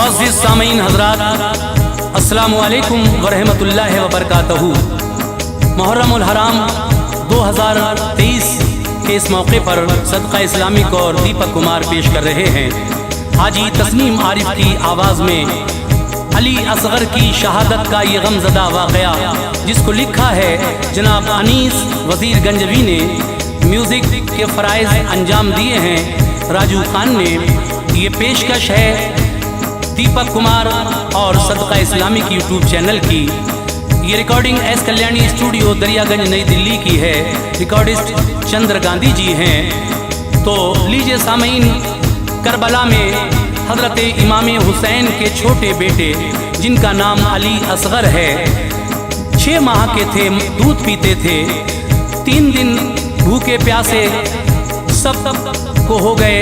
मुअज़्ज़िज़ सामीन हज़रात, अस्सलामु अलैकुम व रहमतुल्लाहि व बरकातहू। मुहर्रमुल हराम 2023 के इस मौके पर सदका इस्लामिक और दीपक कुमार पेश कर रहे हैं हाजी तस्नीम आरिफ की आवाज़ में अली असगर की शहादत का ये गमज़दा वाक़या, जिसको लिखा है जनाब अनीस वज़ीर गंजवी ने। म्यूज़िक के फ़राइज़ अंजाम दिए हैं राजू खान ने। ये पेशकश है दीपक कुमार और सदका इस्लामिक यूट्यूब चैनल की। ये recording S Kalyani studio Daryaganj नई दिल्ली की है। रिकॉर्डिस्ट चंद्र गांधी जी हैं। तो लीजिए सामीन, करबला में हज़रत इमाम हुसैन के छोटे बेटे जिनका नाम अली असगर है, 6 माह के थे, दूध पीते थे। 3 दिन भूखे प्यासे सब को हो गए।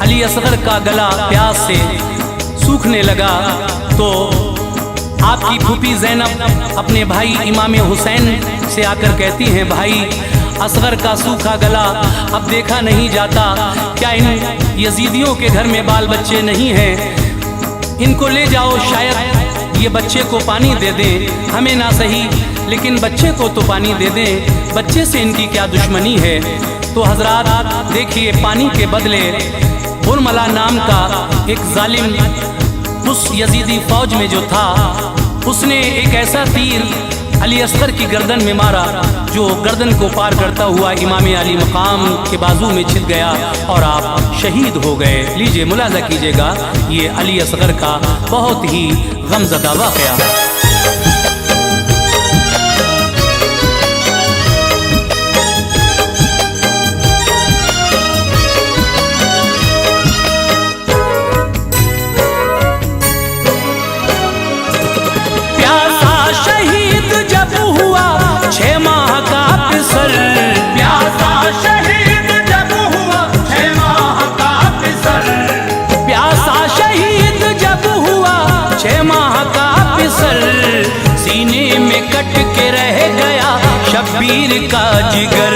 अली असगर का गला प्यास से सूखने लगा तो आपकी फूफी ज़ैनब अपने भाई इमाम हुसैन से आकर कहती हैं, भाई असगर का सूखा गला अब देखा नहीं जाता, क्या इन यजीदियों के घर में बाल बच्चे नहीं हैं? इनको ले जाओ, शायद ये बच्चे को पानी दे दें, हमें ना सही लेकिन बच्चे को तो पानी दे दें, बच्चे से इनकी क्या दुश्मनी है। तो हजरात देखिए, पानी के बदले उर्मला नाम का एक जालिम उस यजीदी फौज में जो था, उसने एक ऐसा तीर अली असगर की गर्दन में मारा जो गर्दन को पार करता हुआ इमाम अली मकाम के बाजू में छिद गया और आप शहीद हो गए। लीजिए मुलाजा कीजिएगा ये अली असगर का बहुत ही गमज़दा वाक़या। शब्बीर का जिगर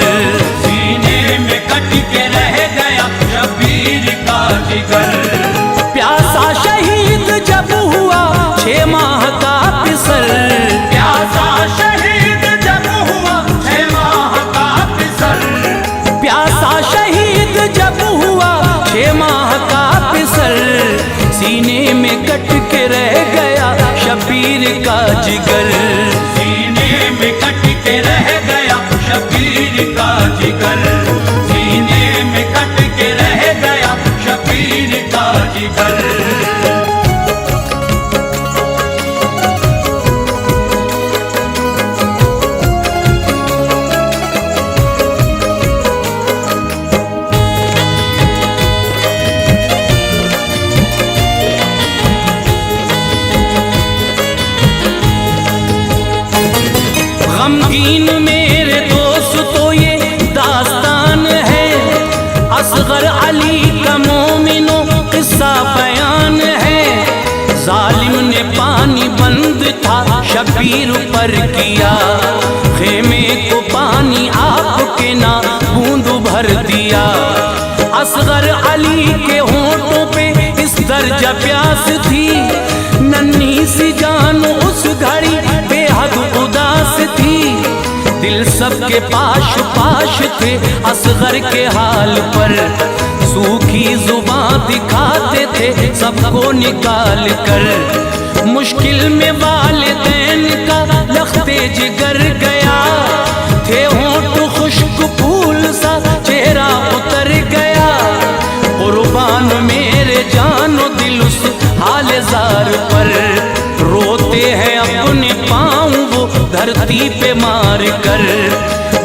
सीने में कट के रह गया, शब्बीर का जिगर। प्यासा शहीद जब हुआ 6 माह का पिसर, प्यासा शहीद जब हुआ 6 माह का पिसर, प्यासा शहीद जब हुआ 6 माह का पिसर, सीने में कट के रह गया शब्बीर का जिगर, सीने में कट के रह गया शब्बीर का जिगर, सीने में कट के रह गया शब्बीर का जिगर। गमगीन मेरे दोस्त तो ये दास्तान है, असगर अली का मोमिनो किस्सा बयान है। जालिम ने पानी बंद था शब्बीर पर किया, खेमे को पानी आपके ना बूंद भर दिया। असगर अली के होंठों पे इस दर्जा प्यास थी, नन्ही सी जान उस घड़ी बेहद उदास थी। दिल सबके पाश पाश थे असगर के हाल पर, सूखी जुबां दिखाते थे सबको निकाल कर। मुश्किल में वालिदैन का लख्ते जिगर गया, थे होंठ खुश्क फूल सा चेहरा उतर गया। कुर्बान मेरे जानो दिल उस हाल ज़ार पर, रोते हैं अपने पाँव वो धरती पे मार कर।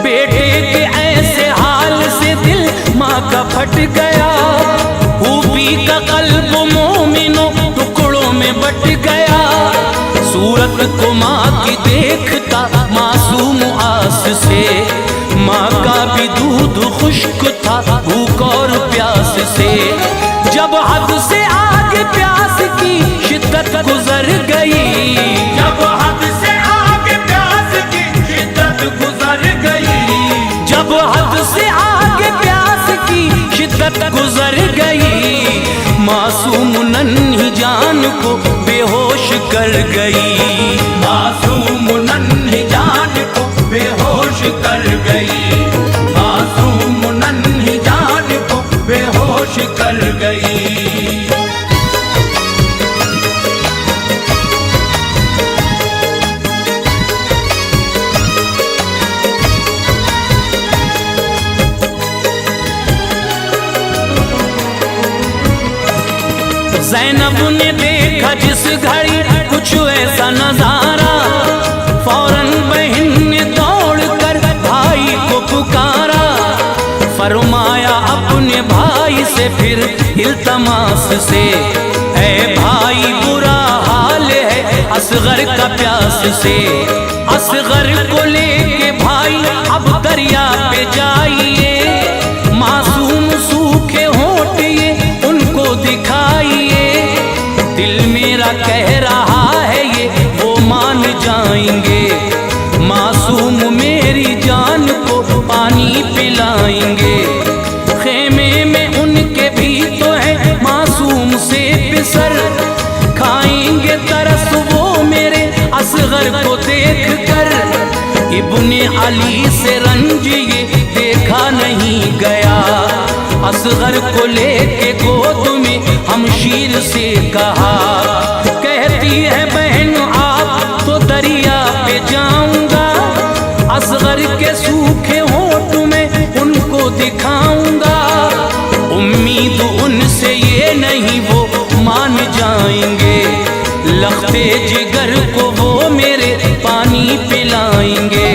बेटे के ऐसे हाल से दिल माँ का फट गया, फूफी का कल्ब मोमिनो टुकड़ों में बट गया। सूरत को माँ की देखता मासूम आस से, माँ का भी दूध खुश्क था भूख और प्यास से। जब हद से आगे प्यास की शिद्दत गुजर गई, जब हद से आगे प्यास की शिद्दत गुजर गई, जब हद से आगे प्यास की शिद्दत गुजर गई, मासूम नन्ही जान को बेहोश कर गई, मासूम नन्ही जान को बेहोश कर गई, मासूम नन्ही जान को बेहोश कर गई। ज़ैनब ने देखा जिस घड़ी कुछ ऐसा नजारा, फौरन बहन ने दौड़कर भाई को पुकारा। फरमाया अपने भाई से फिर इल्तमास से, ऐ भाई बुरा हाल है असगर का प्यास से। असगर को लेके भाई अब दरिया पे जाइए, मासूम सूखे होंठ ये उनको दिखाइए। दिल मेरा कह रहा है ये वो मान जाएंगे, मासूम मेरी जान को पानी पिलाएंगे। खेमे में उनके भी तो है मासूम से पिसर, खाएंगे तरस वो मेरे असगर को देख कर। इब्ने अली से रंज ये देखा नहीं गया, असगर को लेके गोद में हमशीर से कहा। कहती है बहन आप तो दरिया पे जाऊंगा, असगर के सूखे होंठ में उनको दिखाऊंगा। उम्मीद उनसे ये नहीं वो मान जाएंगे, लखते जिगर को वो मेरे पानी पिलाएंगे।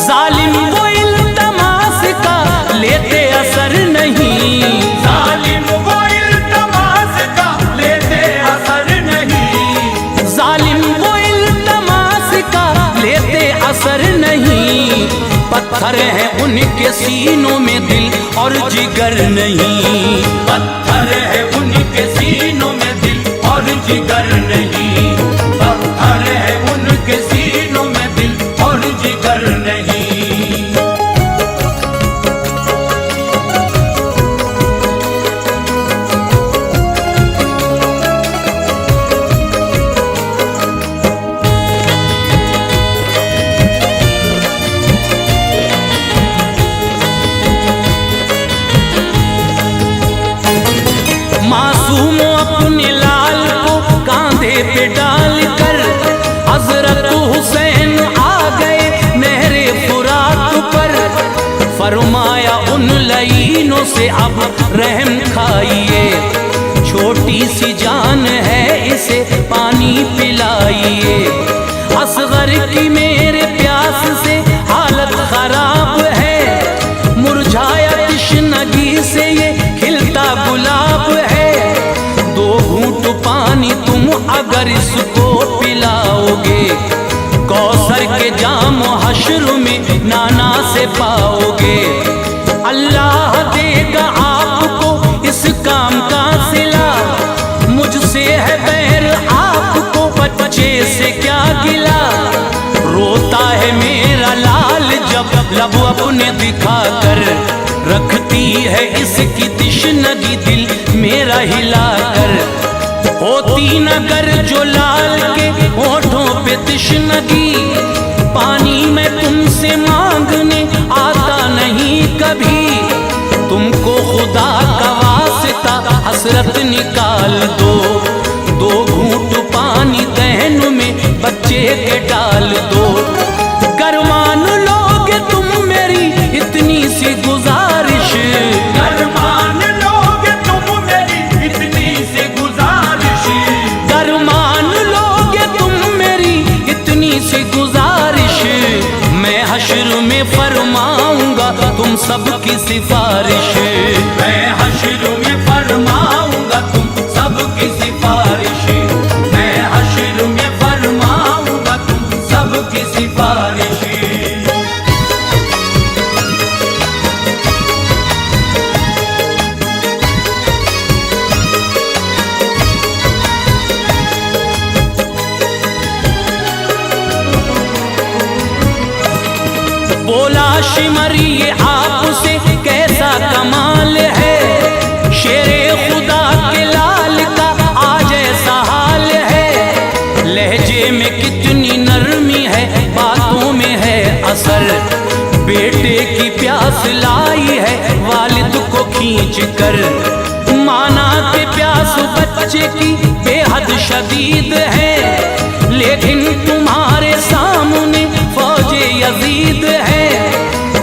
जालिम वो इल्तमास का लेते असर नहीं, जालिम वो इल्तमास का लेते असर नहीं, जालिम वो इल्तमास का लेते असर नहीं। पत्थर है उनके सीनों में दिल और जिगर नहीं, पत्थर है उनके सीनों में दिल और जिगर नहीं, पत्थर है उनके सीनों में दिल और जिगर नहीं। मासूम अपने लाल को कांधे पे डाल कर हजरत हुसैन आ गए नहरे फुरात पर। फरमाया उन लईनों से अब रहम खाइए, छोटी सी जान है इसे पानी पिलाइए। असगर की मेरे प्यास से हालत खराब है, मुरझाया तृष्णगी से ये खिलता गुलाब है। दो घूंट पानी तुम अगर इसको पिलाओगे, कौसर के जाम हश्र में नाना से पाओगे। अल्लाह देगा आपको इस काम का सिला, मुझसे है बैर आपको बच्चे से क्या गिला। रोता है मेरा लाल जब लब अपने दिखा कर, रखती है इसकी तिश्नगी दिल मेरा हिला कर। होती नगर जो लाल के होठों पे तिश्नगी, पानी में तुमसे मांगने आता नहीं कभी। तुमको खुदा का वास्ता हसरत निकाल दो, दो घूंट पानी दहन में बच्चे के डाल दो। कर मान लोगे तुम मेरी इतनी सी गुजारिश, कर मान लोगे तुम मेरी इतनी सी गुजारिश, कर मान लोगे तुम मेरी इतनी सी गुजारिश। मैं हश्र में फरमाऊंगा तुम सबकी सिफारिश, मैं हश्र में फरमाऊंगा तुम सबकी सिफारिश, मैं हश्र में फरमाऊंगा तुम सबकी सिफारिश। बोला शिमर ये आपसे कैसा कमाल है, शेरे खुदा के लाल का आज ऐसा हाल है। कुछ कर। माना के प्यास बच्चे की बेहद शदीद है, लेकिन तुम्हारे सामने फौजे यजीद है।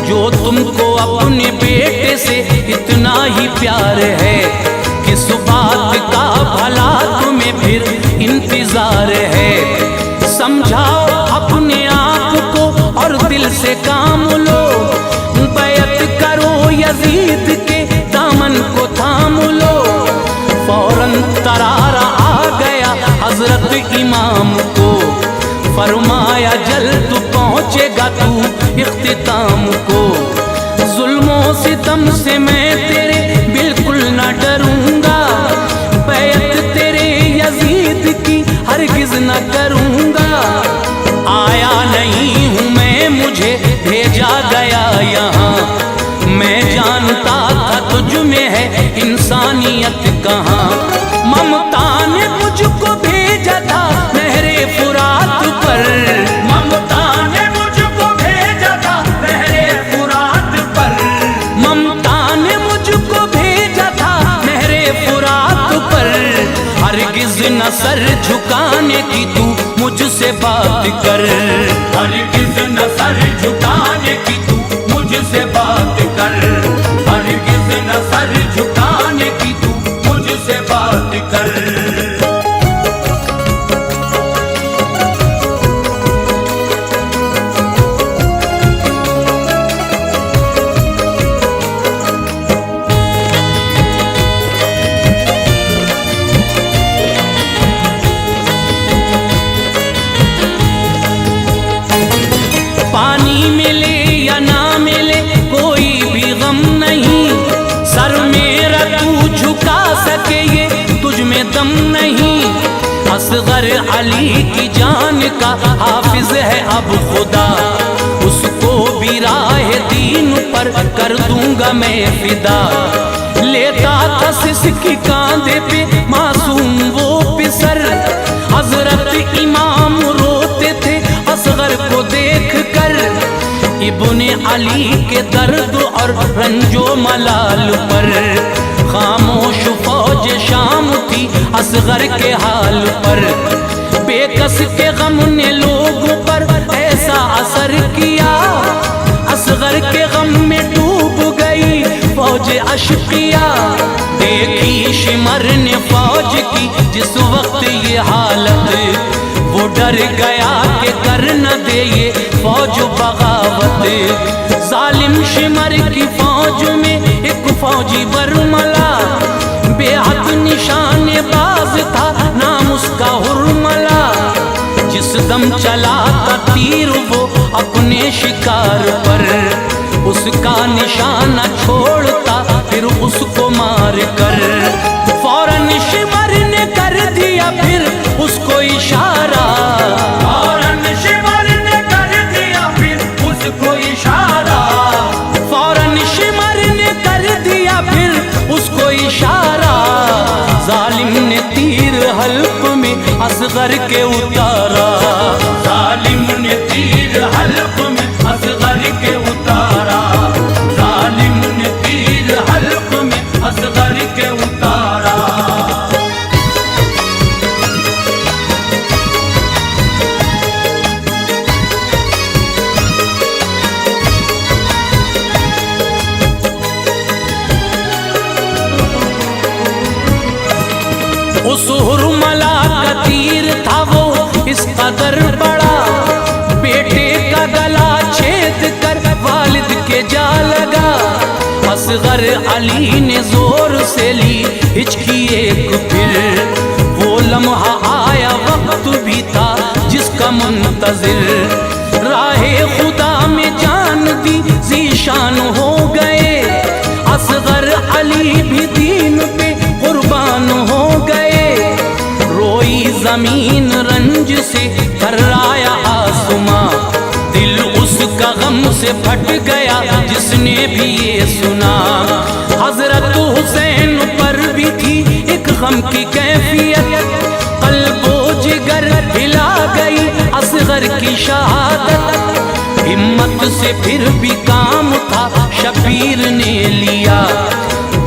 जो तुमको अपने बेटे से इतना ही प्यार है, किस बात का भला तुम्हें फिर इंतजार है। समझाओ अपने आप को और दिल से काम लो, बैत करो यजीद के दामन को थाम लो। फौरन तरारा आ गया हजरत इमाम को, फरमाया जल्द पहुँचेगा तू इख्तिताम को। जुल्मों सितम से मैं तेरे बिल्कुल न डरूंगा, बैत तेरे यजीद की हरगिज न करूंगा। आया नहीं हूँ मैं, मुझे भेजा गया यहाँ, मैं जानता था तुझ में है इंसानियत कहाँ। ममता ने मुझको भेजा था नहरे फुरात पर, ममता ने मुझको भेजा था नहरे फुरात पर, ममता ने मुझको भेजा था नहरे फुरात पर। हरगिज न सर झुकाने की तू मुझसे बात कर, हरगिज न सर झुकाने की तू मुझसे बात कर, हरगिज न सर झुकाने की तू मुझसे बात कर। पानी मिले या ना मिले कोई भी गम नहीं, सर मेरा तू झुका सके ये तुझ में दम नहीं। असगर अली की जान का हाफिज है अब खुदा, उसको भी राह दीन पर कर दूंगा मैं फिदा। लेता था सिसकी कांधे पे मासूम वो पिसर, हजरत इमाम रोते थे असगर को देख कर। इब्ने अली के दर्द और रंजो मलाल पर खामोश फौज शाम थी असगर के हाल पर। बेकस के गम ने लोगों पर ऐसा असर किया, असगर के गम में डूब गई फौज अशकिया। देखी शिमर ने फौज की जिस वक्त ये हालत, वो डर गया कि कर न दे ये फौज बगावत। जालिम शिमर की फौज में एक फौजी बरमला, बेहद निशाने बाज था नाम उसका हुरमला। जिस दम चला था तीर वो अपने शिकार पर, उसका निशाना छोड़ता फिर उसको मार कर। फौरन शिमर ने कर दिया फिर उसको इशारा, फौरन शिमर ने कर दिया फिर उसको इशारा, फौरन शिमर ने कर दिया फिर उसको इशारा। जालिम ने तीर हल्क में असगर के उतारा, जालिम ने तीर हल्क में असगर के उतारा, जालिम ने तीर हल्क में असगर के उतारा। उस हुरमला का तीर था वो इस कदर बड़ा, बेटे का गला छेद कर वालिद के जा लगा। असगर अली ने जोर से ली हिचकी एक फिर, वो लम्हा आया वक्त भी था जिसका मुंतजिर। राहे खुदा में जान दी जीशान हो गए, असगर अली भी दीन पे कुर्बान हो गए। रोई जमीन रंज से कर्राया आसमां, दिल उसका गम से फट गया जिसने भी ये सुना। हजरत हुसैन पर भी थी एक गम की कैफियत, कल्बो जिगर हिला गई असगर की शहादत। हिम्मत से फिर भी काम था शबीर ने लिया,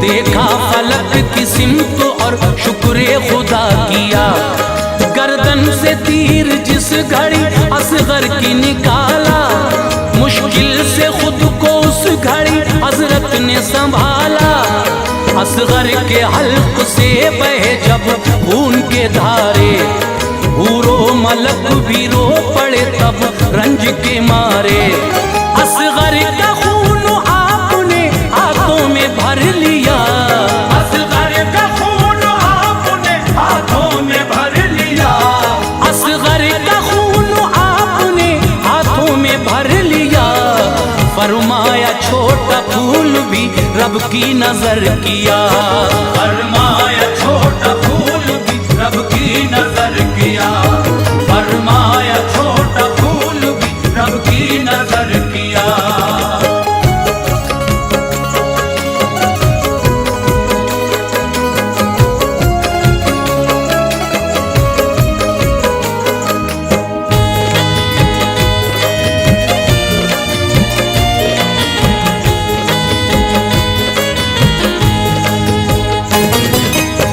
देखा फलक की सिमत और शुक्र खुदा किया। गर्दन से तीर जिस घड़ी असगर की निकाला, मुश्किल से खुद को उस घड़ी हजरत ने संभाला। असगर के हल्क से बहे जब खून के धारे, हूरो मलक भी रो पड़े तब रंज के मारे। असगर का खून आपने हाथों में भर लिया, असगर का खून आपने हाथों में भर लिया, असगर का खून आपने हाथों में भर लिया। फरमाया छोटा फूल भी रब की नजर किया, फरमाया छोटा फूल भी रब की नजर किया, फरमाया छोटा फूल भी रब की नजर किया।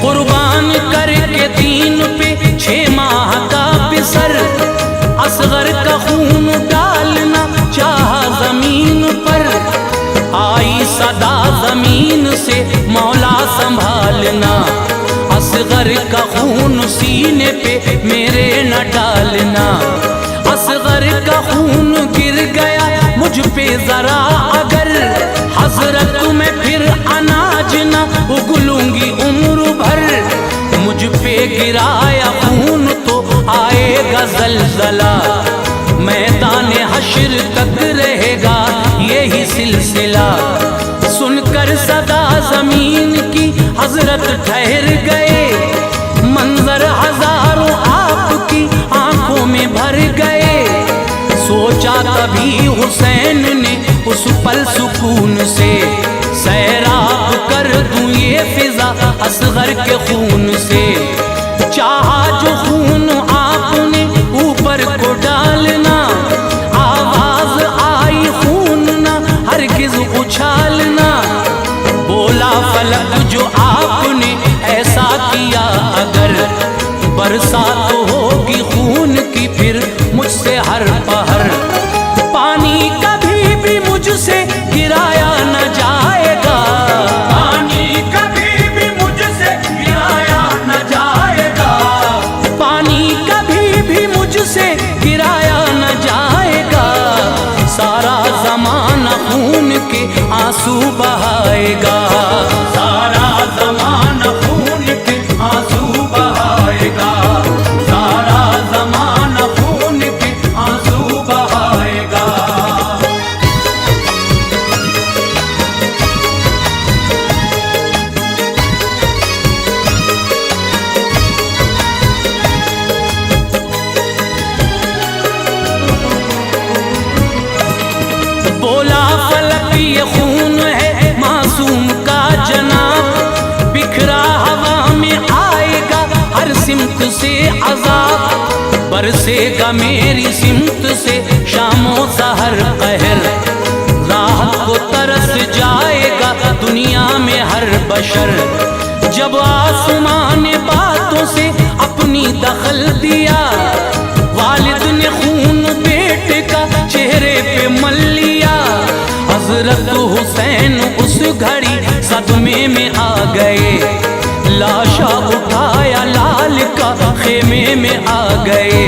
कुर्बान करके दीन पे 6 माह का पिसर, असगर का खून डालना चाहा जमीन पर। आई सदा जमीन से मौला संभालना, असगर का खून सीने पे मेरे न डालना। असगर का खून गिर गया मुझ पे जरा अगर, हजरत में फिर अनाज न उगलूंगी उम्र भर। मुझ पे गिराया खून तो आएगा जलजला, मैदान हश्र तक रहेगा यही सिलसिला। सुनकर सदा जमीन की हजरत ठहर गए, मंजर हजारों आपकी आंखों में भर गए। सोचा तभी हुसैन ने उस पल सुकून से, सैराब कर दूं ये फिजा असगर के खून से। चाहा जो खून आपने ऊपर को डालना, आवाज आई खून ना हरगिज उछालना। बोला फलक जो आपने ऐसा किया अगर, बरसात होगी खून की फिर मुझसे हर पहर। पानी कभी भी मुझसे गिराया न जाएगा, पानी कभी भी मुझसे गिराया न जाएगा, पानी कभी भी मुझसे गिराया न जाएगा। सारा जमाना खून के आंसू बहाएगा, सारा ज़माना खून के आंसू बहाएगा, सारा ज़माना खून के आंसू बहाएगा। बोला फलक ये खून है मासूम का जनाब, बिखरा हवा में आएगा हर सिमत से अजाब। बरसेगा मेरी सिमत से शामों सहर कहर, राहत को तरस जाएगा दुनिया में हर बशर। जब आसमान ने बातों से अपनी दखल दिया, वालिद ने खून बेटे का चेहरे पे मल लिया। हजरत हुसैन उस घड़ी सदमे में आ गए, लाशा उठाया लाल का खेमे में आ गए।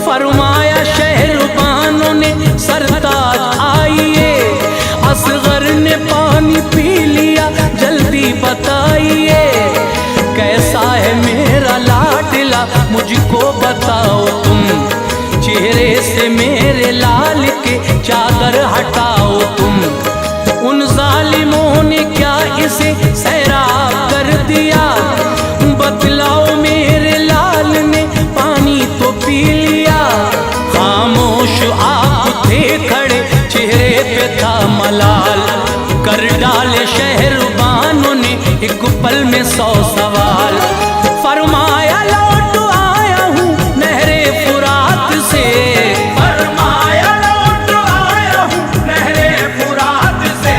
फरमाया शहरबानों ने सरताज आइए, असगर ने पानी पी लिया जल्दी बताइए। कैसा है मेरा लाडला मुझको बताओ तुम, चेहरे से मेरे लाल के चादर हटाओ तुम। उन जालिमों ने क्या इसे सैराब कर दिया, बतलाओ मेरे लाल ने पानी तो पी लिया। खामोश आप थे खड़े चेहरे पे था मलाल, कर डाले शहरबानों ने एक पल में 100 सवाल। फरमाया लौट आया हूँ नहरे फुरात से, फरमाया लौट आया हूँ नहरे फुरात से,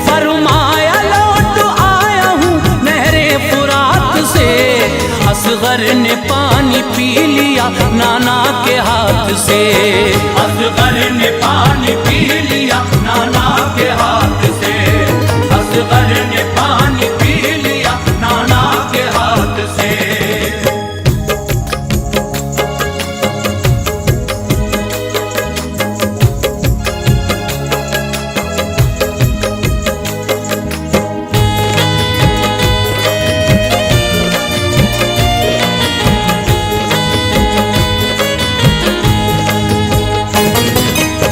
फरमाया लौट नाना के हाथ से। असगर ने पानी पी लिया नाना के हाथ से, असगर ने पानी पी लिया नाना के हाथ से।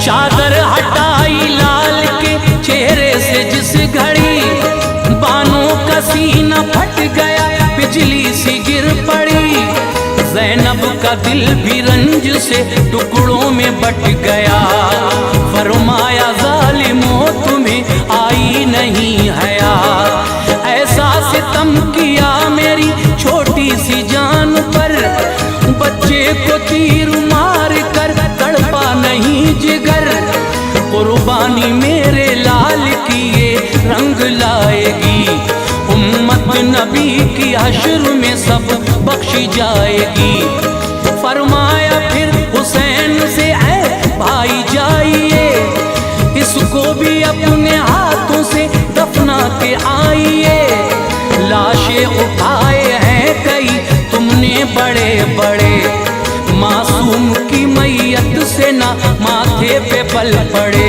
चादर हटाई लाल के चेहरे से जिस घड़ी, बानों का सीना फट गया बिजली सी गिर पड़ी। ज़ैनब का दिल भी रंज से टुकड़ों में बट गया। फरमाया ज़ालिमों तुम्हें आई नहीं हया, ऐसा सितम किया मेरी छोटी सी जान पर। बच्चे को तीर मार कर तड़पा नहीं जिगर, कुर्बानी मेरे लाल की ये रंग लाएगी। उम्मत नबी की हश्र में सब बख्शी जाएगी। फरमाया फिर हुसैन से ऐ भाई जाइए, इसको भी अपने हाथों से दफना के आइए। लाशें उठाए हैं कई तुमने बड़े बड़े, मासूम की मैयत से ना माथे पे पल पड़े।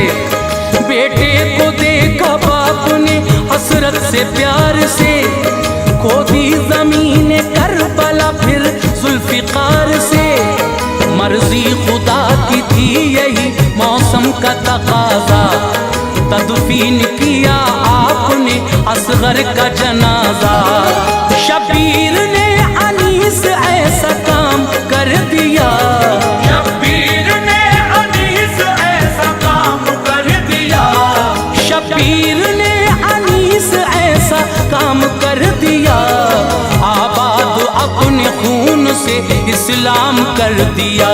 बेटे को देखा बाप ने हसरत से प्यार से, खोदी जमीन करबला फिर जुल्फिकार से। मर्जी खुदा की थी यही मौसम का तकाजा, तदफीन किया आपने असगर का जनाजा। शबीर ने अनीस ऐसा काम कर दिया, शब्बीर ने अनीस ऐसा काम कर दिया, शबीर ने अनीस ऐसा काम कर दिया। आबाद अपने खून से इस्लाम कर दिया।